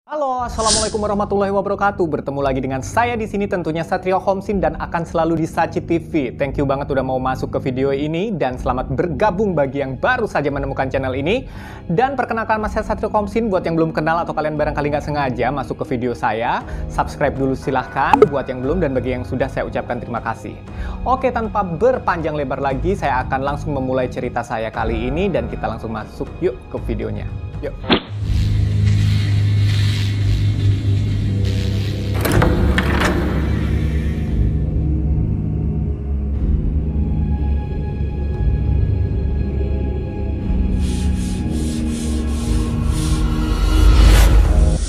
Halo, assalamualaikum warahmatullahi wabarakatuh. Bertemu lagi dengan saya di sini tentunya Satrio Homsin dan akan selalu di Saci TV. Thank you banget udah mau masuk ke video ini dan selamat bergabung bagi yang baru saja menemukan channel ini. Dan perkenalkan mas saya Satrio Homsin buat yang belum kenal atau kalian barangkali nggak sengaja masuk ke video saya. Subscribe dulu silahkan buat yang belum dan bagi yang sudah saya ucapkan terima kasih. Oke, tanpa berpanjang lebar lagi saya akan langsung memulai cerita saya kali ini dan kita langsung masuk yuk ke videonya. Yuk.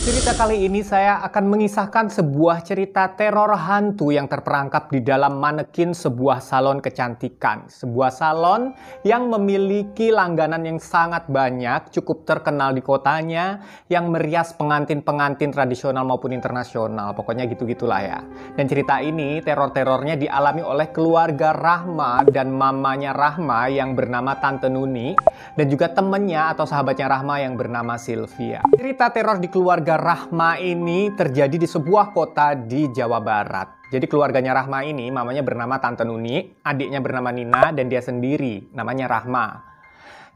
Cerita kali ini saya akan mengisahkan sebuah cerita teror hantu yang terperangkap di dalam manekin sebuah salon kecantikan. Sebuah salon yang memiliki langganan yang sangat banyak, cukup terkenal di kotanya, yang merias pengantin-pengantin tradisional maupun internasional. Pokoknya gitu-gitulah ya. Dan cerita ini, teror-terornya dialami oleh keluarga Rahma dan mamanya Rahma yang bernama Tante Nuni, dan juga temennya atau sahabatnya Rahma yang bernama Sylvia. Cerita teror di keluarga Rahma ini terjadi di sebuah kota di Jawa Barat. Jadi keluarganya Rahma ini, mamanya bernama Tante Nuni, adiknya bernama Nina, dan dia sendiri namanya Rahma.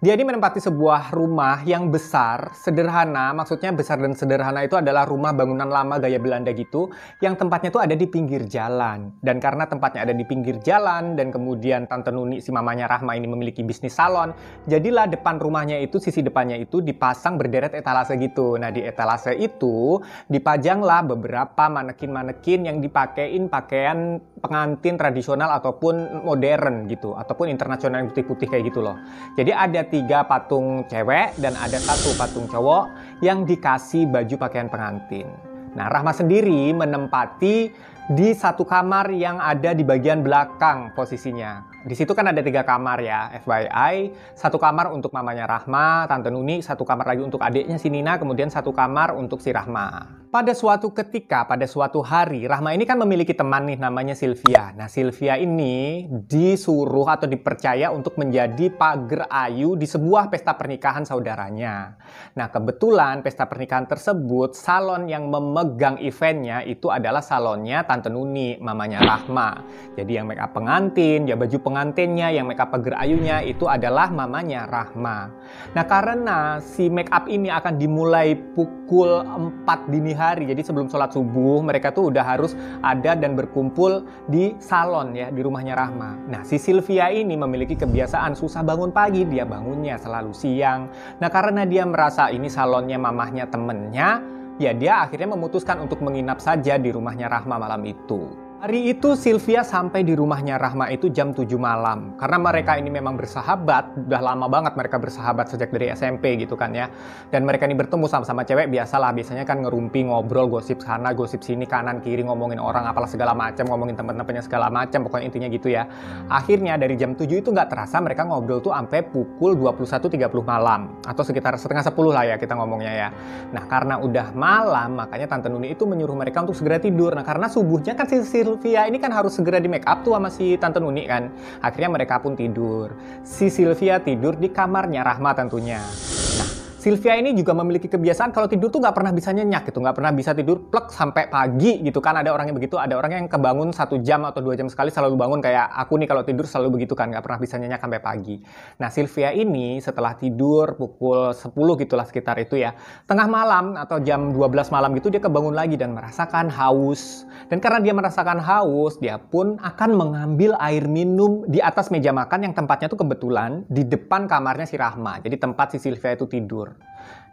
Dia ini menempati sebuah rumah yang besar, sederhana, maksudnya besar dan sederhana itu adalah rumah bangunan lama gaya Belanda gitu, yang tempatnya tuh ada di pinggir jalan. Dan karena tempatnya ada di pinggir jalan, dan kemudian Tante Nuni, si mamanya Rahma ini memiliki bisnis salon, jadilah depan rumahnya itu, sisi depannya itu dipasang berderet etalase gitu. Nah di etalase itu dipajanglah beberapa manekin-manekin yang dipakein pakaian pengantin tradisional ataupun modern gitu, ataupun internasional yang putih-putih kayak gitu loh. Jadi ada 3 patung cewek dan ada 1 patung cowok yang dikasih baju pakaian pengantin. Nah, Rahma sendiri menempati di satu kamar yang ada di bagian belakang posisinya. Di situ kan ada 3 kamar ya, FYI. 1 kamar untuk mamanya Rahma, Tante Nuni, 1 kamar lagi untuk adiknya si Nina, kemudian 1 kamar untuk si Rahma. Pada suatu ketika, pada suatu hari, Rahma ini kan memiliki teman nih namanya Sylvia. Nah, Sylvia ini disuruh atau dipercaya untuk menjadi pager ayu di sebuah pesta pernikahan saudaranya. Nah, kebetulan pesta pernikahan tersebut, salon yang memegang eventnya itu adalah salonnya Tante Nuni, mamanya Rahma. Jadi yang make up pengantin, ya baju pengantinnya, yang make up pager ayunya itu adalah mamanya Rahma. Nah, karena si make up ini akan dimulai pukul 4 dini hari, jadi sebelum sholat subuh mereka tuh udah harus ada dan berkumpul di salon ya, di rumahnya Rahma. Nah, si Sylvia ini memiliki kebiasaan susah bangun pagi, dia bangunnya selalu siang. Nah, karena dia merasa ini salonnya mamahnya temennya, ya dia akhirnya memutuskan untuk menginap saja di rumahnya Rahma malam itu. Hari itu Sylvia sampai di rumahnya Rahma itu jam 7 malam. Karena mereka ini memang bersahabat, udah lama banget mereka bersahabat sejak dari SMP gitu kan ya. Dan mereka ini bertemu sama-sama cewek, biasalah biasanya kan ngerumpi, ngobrol, gosip sana, gosip sini, kanan, kiri, ngomongin orang apalah segala macam, ngomongin teman-temannya segala macam, pokoknya intinya gitu ya. Akhirnya dari jam 7 itu nggak terasa mereka ngobrol tuh sampai pukul 21.30 malam. Atau sekitar setengah 10 lah ya kita ngomongnya ya. Nah, karena udah malam, makanya Tante Nuni itu menyuruh mereka untuk segera tidur. Nah, karena subuhnya kan Sylvia ini kan harus segera di make up tuh sama si Tante Nuni kan. Akhirnya mereka pun tidur. Si Sylvia tidur di kamarnya Rahma tentunya. Nah, Sylvia ini juga memiliki kebiasaan kalau tidur tuh nggak pernah bisa nyenyak gitu, nggak pernah bisa tidur plek sampai pagi gitu kan. Ada orang yang begitu, ada orang yang kebangun 1 jam atau 2 jam sekali selalu bangun, kayak aku nih kalau tidur selalu begitu kan, nggak pernah bisa nyenyak sampai pagi. Nah, Sylvia ini setelah tidur pukul 10 gitulah sekitar itu ya, tengah malam atau jam 12 malam gitu dia kebangun lagi dan merasakan haus. Dan karena dia merasakan haus, dia pun akan mengambil air minum di atas meja makan yang tempatnya tuh kebetulan di depan kamarnya si Rahma. Jadi tempat si Sylvia itu tidur.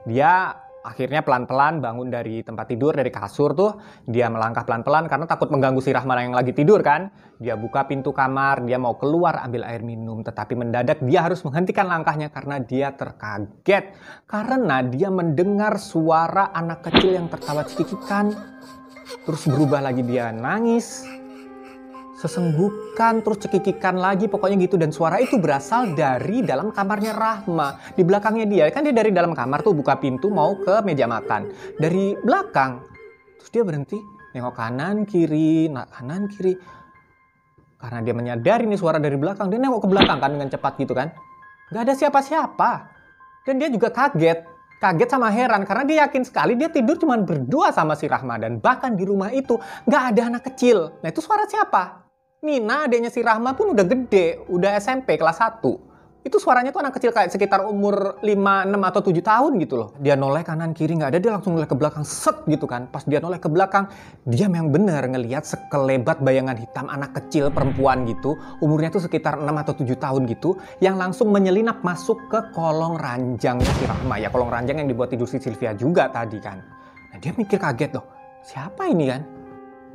Dia akhirnya pelan-pelan bangun dari tempat tidur, dari kasur tuh. Dia melangkah pelan-pelan karena takut mengganggu si Rahma yang lagi tidur kan. Dia buka pintu kamar, dia mau keluar ambil air minum. Tetapi mendadak dia harus menghentikan langkahnya karena dia terkaget. Karena dia mendengar suara anak kecil yang tertawa cekikikan. Terus berubah lagi dia nangis, sesenggukan, terus cekikikan lagi, pokoknya gitu. Dan suara itu berasal dari dalam kamarnya Rahma. Di belakangnya dia, kan dia dari dalam kamar tuh buka pintu mau ke meja makan. Dari belakang, terus dia berhenti, nengok kanan kiri, kanan kiri. Karena dia menyadari nih suara dari belakang, dia nengok ke belakang kan dengan cepat gitu kan. Gak ada siapa-siapa. Dan dia juga kaget. Kaget sama heran karena dia yakin sekali dia tidur cuma berdua sama si Rahma. Dan bahkan di rumah itu nggak ada anak kecil. Nah itu suara siapa? Nina, adiknya si Rahma pun udah gede, udah SMP kelas 1. Itu suaranya tuh anak kecil kayak sekitar umur 5, 6 atau 7 tahun gitu loh. Dia noleh kanan kiri nggak ada, dia langsung noleh ke belakang set gitu kan. Pas dia noleh ke belakang, dia memang bener ngelihat sekelebat bayangan hitam anak kecil perempuan gitu. Umurnya tuh sekitar 6 atau 7 tahun gitu. Yang langsung menyelinap masuk ke kolong ranjangnya si Rahma. Ya kolong ranjang yang dibuat tidur si Sylvia juga tadi kan. Nah dia mikir kaget loh, siapa ini kan?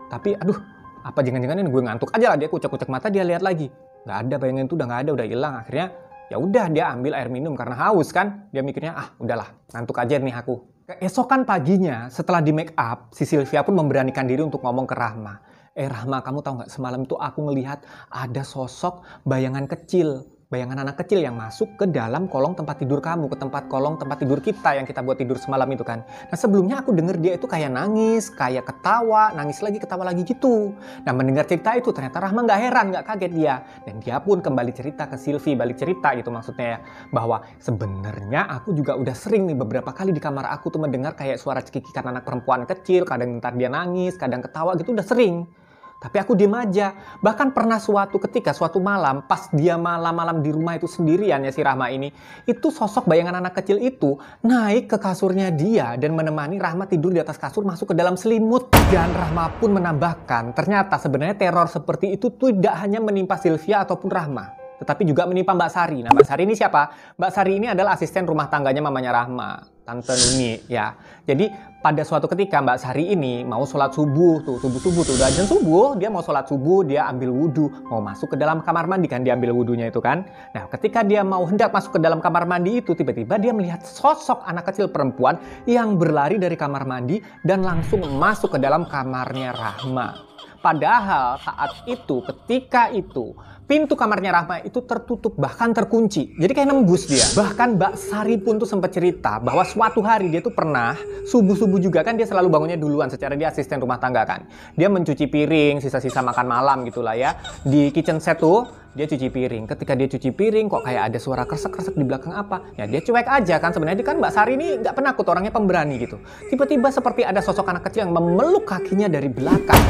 Tapi aduh, apa jangan-jangan ini gue ngantuk aja lah. Dia kucek-kucek mata, dia lihat lagi. Nggak ada, bayangan itu udah nggak ada, udah hilang. Akhirnya ya udah dia ambil air minum karena haus kan. Dia mikirnya udahlah ngantuk aja nih aku. Keesokan paginya setelah di make up, si Sylvia pun memberanikan diri untuk ngomong ke Rahma. Rahma, kamu tahu nggak semalam itu aku ngelihat ada sosok bayangan kecil. Bayangan anak kecil yang masuk ke dalam kolong tempat tidur kamu, ke kolong tempat tidur kita yang kita buat tidur semalam itu kan. Nah sebelumnya aku dengar dia itu kayak nangis, kayak ketawa, nangis lagi, ketawa lagi gitu. Nah mendengar cerita itu ternyata Rahma nggak heran, nggak kaget dia. Dan dia pun kembali cerita ke Sylvie, balik cerita gitu maksudnya ya. Bahwa sebenarnya aku juga udah sering nih beberapa kali di kamar aku tuh mendengar kayak suara cekikikan anak perempuan kecil. Kadang ntar dia nangis, kadang ketawa gitu udah sering. Tapi aku diem aja. Bahkan pernah suatu malam, pas dia malam-malam di rumah itu sendirian ya si Rahma ini, itu sosok bayangan anak kecil itu naik ke kasurnya dia dan menemani Rahma tidur di atas kasur masuk ke dalam selimut. Dan Rahma pun menambahkan, ternyata sebenarnya teror seperti itu tidak hanya menimpa Sylvia ataupun Rahma, tetapi juga menimpa Mbak Sari. Nah Mbak Sari ini siapa? Mbak Sari ini adalah asisten rumah tangganya mamanya Rahma, Tante Nuni ya. Jadi pada suatu ketika Mbak Sari ini mau sholat subuh tuh, subuh tuh udah azan subuh, dia mau sholat subuh, dia ambil wudhu, mau masuk ke dalam kamar mandi kan, dia ambil wudhunya itu kan. Nah ketika dia mau hendak masuk ke dalam kamar mandi itu, tiba-tiba dia melihat sosok anak kecil perempuan yang berlari dari kamar mandi dan langsung masuk ke dalam kamarnya Rahma. Padahal saat itu, ketika itu, pintu kamarnya Rahma itu tertutup, bahkan terkunci. Jadi kayak nembus dia. Bahkan Mbak Sari pun tuh sempat cerita bahwa suatu hari dia tuh pernah, subuh-subuh juga kan dia selalu bangunnya duluan, secara dia asisten rumah tangga kan. Dia mencuci piring, sisa-sisa makan malam gitulah ya. Di kitchen set tuh, dia cuci piring. Ketika dia cuci piring, kok kayak ada suara kresek-kresek di belakang apa? Ya dia cuek aja kan. Sebenarnya kan Mbak Sari ini nggak penakut, orangnya pemberani gitu. Tiba-tiba seperti ada sosok anak kecil yang memeluk kakinya dari belakang.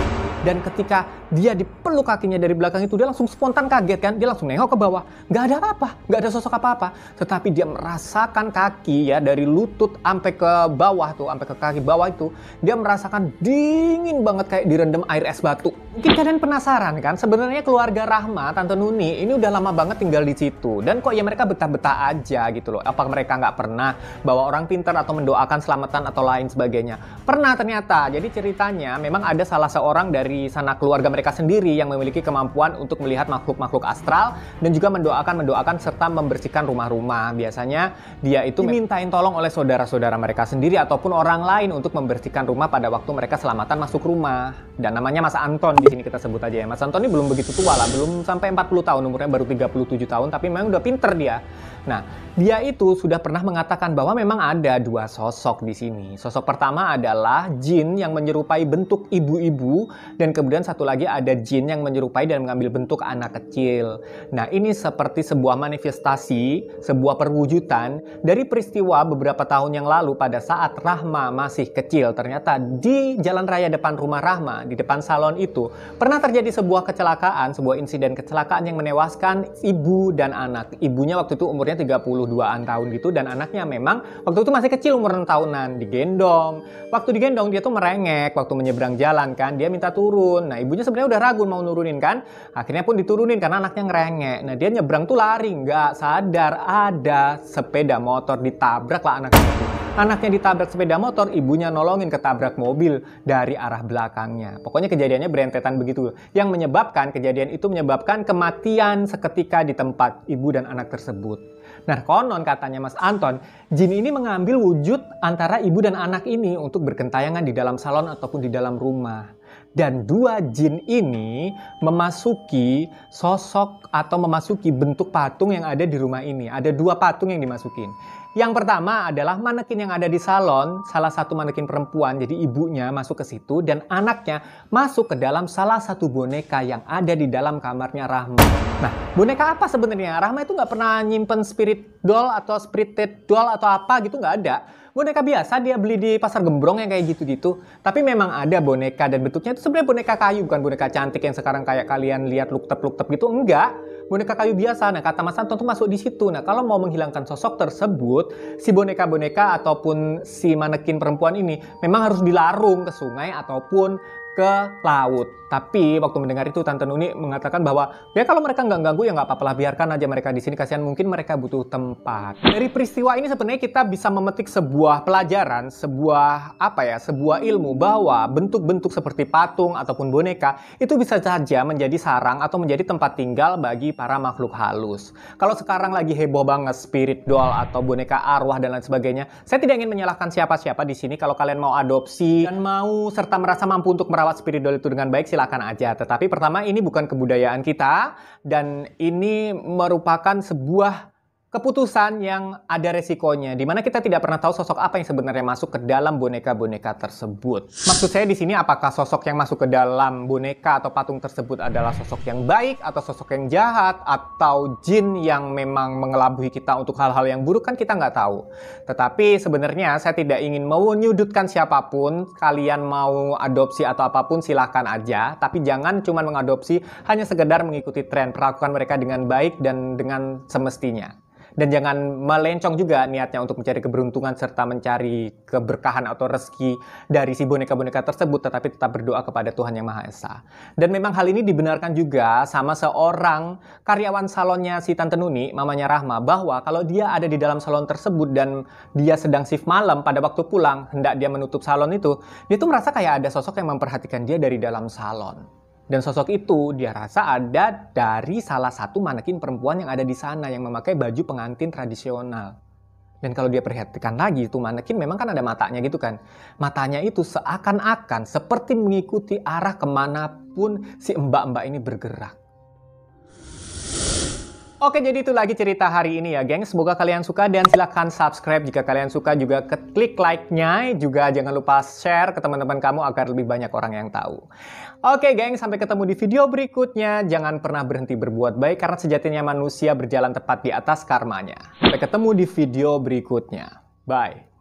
Dan ketika dia dipeluk kakinya dari belakang itu, dia langsung spontan kaget kan. Dia langsung nengok ke bawah. Nggak ada apa-apa, nggak ada sosok apa-apa. Tetapi dia merasakan kaki ya, dari lutut sampai ke bawah tuh, sampai ke kaki bawah itu, dia merasakan dingin banget kayak direndam air es batu. Mungkin kalian penasaran kan, sebenarnya keluarga Rahma, Tante Nuni, ini udah lama banget tinggal di situ. Dan kok ya mereka betah-betah aja gitu loh. Apa mereka nggak pernah bawa orang pintar atau mendoakan selamatan atau lain sebagainya? Pernah ternyata. Jadi ceritanya memang ada salah seorang dari sana keluarga mereka sendiri yang memiliki kemampuan untuk melihat makhluk-makhluk astral dan juga mendoakan serta membersihkan rumah-rumah. Biasanya dia itu dimintain tolong oleh saudara-saudara mereka sendiri ataupun orang lain untuk membersihkan rumah pada waktu mereka selamatan masuk rumah. Dan namanya Mas Anton, di sini kita sebut aja ya. Mas Anton ini belum begitu tua lah, belum sampai 40 tahun, umurnya baru 37 tahun, tapi memang udah pinter dia. Nah, dia itu sudah pernah mengatakan bahwa memang ada dua sosok di sini. Sosok pertama adalah jin yang menyerupai bentuk ibu-ibu, dan kemudian satu lagi ada jin yang menyerupai dan mengambil bentuk anak kecil. Nah, ini seperti sebuah manifestasi, sebuah perwujudan dari peristiwa beberapa tahun yang lalu pada saat Rahma masih kecil. Ternyata di jalan raya depan rumah Rahma, di depan salon itu, pernah terjadi sebuah kecelakaan, sebuah insiden kecelakaan yang menewaskan ibu dan anak. Ibunya waktu itu umurnya 32-an tahun gitu, dan anaknya memang waktu itu masih kecil, umur 6 tahunan, digendong. Waktu digendong dia tuh merengek, waktu menyeberang jalan kan, dia minta turun. Nah ibunya sebenarnya udah ragu mau nurunin kan, akhirnya pun diturunin karena anaknya ngerengek. Nah dia nyebrang tuh lari, nggak sadar ada sepeda motor ditabrak lah anaknya itu. Anaknya ditabrak sepeda motor, ibunya nolongin ketabrak mobil dari arah belakangnya. Pokoknya kejadiannya berentetan begitu. Yang menyebabkan, kejadian itu menyebabkan kematian seketika di tempat ibu dan anak tersebut. Nah konon katanya Mas Anton, jin ini mengambil wujud antara ibu dan anak ini untuk bergentayangan di dalam salon ataupun di dalam rumah. Dan dua jin ini memasuki sosok atau memasuki bentuk patung yang ada di rumah ini. Ada dua patung yang dimasukin. Yang pertama adalah manekin yang ada di salon, salah satu manekin perempuan, jadi ibunya masuk ke situ dan anaknya masuk ke dalam salah satu boneka yang ada di dalam kamarnya Rahma. Nah, boneka apa sebenarnya? Rahma itu nggak pernah nyimpen spirit doll atau spirited doll atau apa gitu, nggak ada. Boneka biasa dia beli di pasar gembrong yang kayak gitu-gitu. Tapi memang ada boneka dan bentuknya itu sebenarnya boneka kayu, bukan boneka cantik yang sekarang kayak kalian lihat luktep-luktep gitu, enggak. Boneka kayu biasa. Nah, kata Mas Anton tuh masuk di situ. Nah, kalau mau menghilangkan sosok tersebut, si boneka-boneka ataupun si manekin perempuan ini memang harus dilarung ke sungai ataupun ke laut. Tapi waktu mendengar itu Tante Nuni mengatakan bahwa ya kalau mereka nggak ganggu ya nggak apa-apa lah, biarkan aja mereka di sini, kasihan mungkin mereka butuh tempat. Dari peristiwa ini sebenarnya kita bisa memetik sebuah pelajaran, sebuah sebuah ilmu bahwa bentuk-bentuk seperti patung ataupun boneka itu bisa saja menjadi sarang atau menjadi tempat tinggal bagi para makhluk halus. Kalau sekarang lagi heboh banget spirit doll atau boneka arwah dan lain sebagainya, saya tidak ingin menyalahkan siapa-siapa di sini. Kalau kalian mau adopsi dan mau serta merasa mampu untuk merawat spirit doll itu dengan baik, silakan aja. Tetapi pertama, ini bukan kebudayaan kita dan ini merupakan sebuah keputusan yang ada resikonya, di mana kita tidak pernah tahu sosok apa yang sebenarnya masuk ke dalam boneka-boneka tersebut. Maksud saya di sini, apakah sosok yang masuk ke dalam boneka atau patung tersebut adalah sosok yang baik atau sosok yang jahat atau jin yang memang mengelabui kita untuk hal-hal yang buruk, kan kita nggak tahu. Tetapi sebenarnya saya tidak ingin menyudutkan siapapun. Kalian mau adopsi atau apapun silahkan aja, tapi jangan cuma mengadopsi hanya sekedar mengikuti tren. Perlakukan mereka dengan baik dan dengan semestinya. Dan jangan melencong juga niatnya untuk mencari keberuntungan serta mencari keberkahan atau rezeki dari si boneka-boneka tersebut, tetapi tetap berdoa kepada Tuhan Yang Maha Esa. Dan memang hal ini dibenarkan juga sama seorang karyawan salonnya si Tante Nuni, mamanya Rahma, bahwa kalau dia ada di dalam salon tersebut dan dia sedang shift malam, pada waktu pulang, hendak dia menutup salon itu, dia tuh merasa kayak ada sosok yang memperhatikan dia dari dalam salon. Dan sosok itu dia rasa ada dari salah satu manekin perempuan yang ada di sana yang memakai baju pengantin tradisional. Dan kalau dia perhatikan lagi, itu manekin memang kan ada matanya gitu kan. Matanya itu seakan-akan seperti mengikuti arah kemanapun si mbak-mbak ini bergerak. Oke, jadi itu lagi cerita hari ini ya, geng. Semoga kalian suka dan silahkan subscribe jika kalian suka, juga klik like-nya. Juga jangan lupa share ke teman-teman kamu agar lebih banyak orang yang tahu. Oke, geng, sampai ketemu di video berikutnya. Jangan pernah berhenti berbuat baik karena sejatinya manusia berjalan tepat di atas karmanya. Sampai ketemu di video berikutnya. Bye.